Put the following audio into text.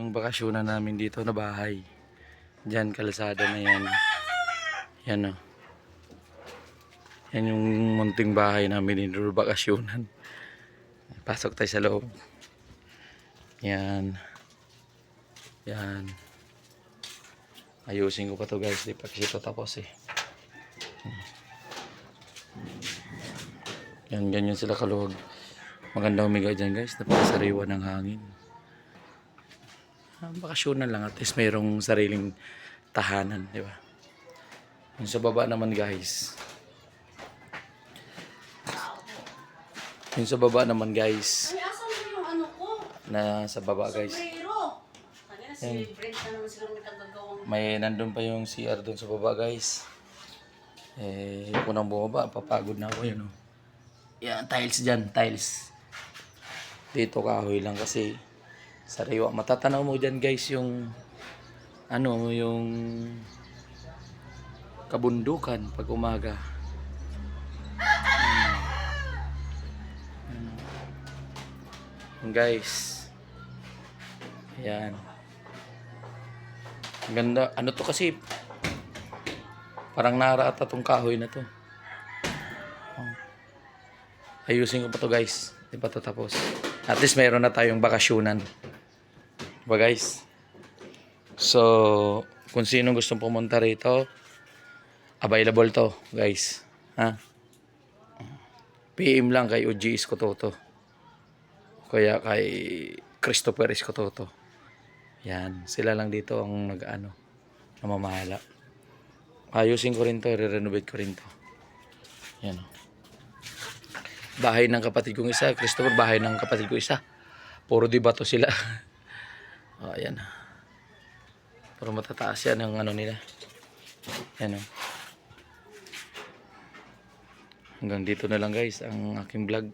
yung bakasyonan namin dito na bahay. Diyan, kalsada na yan. Yan o. Yan yung munting bahay namin dito bakasyonan. Pasok tayo sa loob. Yan. Yan. Ayusin ko pa to guys. Di pa kasi ito tapos eh. Yan, ganyan sila kaluwag. Maganda umiga dyan guys. Napakasariwa ng hangin. Bakasyonan lang at least mayroong sariling tahanan, di ba? Yung sa baba naman guys. Yung sa baba naman guys. Ay, asan mo yung ano ko? Na sa baba guys. Sombrero. Kaya si Brent na naman silang nagkagawang. May nandun pa yung CR dun sa baba guys. Eh, ako nang bumaba, papagod na ako yun. Oh. Yan, tiles dyan, tiles. Dito kahoy lang kasi sariwa. Matatanaw mo dyan guys yung ano, yung kabundukan pag umaga. Guys. Ayan. Ang ganda. Ano to kasi? Parang naraata tong kahoy na to. Ayusin ko pa to guys. Di pa to tapos. At least mayroon na tayong bakasyonan. Diba guys? So, kung sino gustong pumunta rito, available to guys. Ha? PM lang kay OG Iskototo. Kaya kay Christopher Iskototo. Yan. Sila lang dito ang nag-ano, namamahala. Ayusin ko rin to. Re-renovate ko rin to. Yan o. Bahay ng kapatid kong isa. Christopher, bahay ng kapatid ko isa. Puro di bato sila. O, ayan. Pero matataas yan ang ano nila. Yan o. Hanggang dito na lang guys ang aking vlog.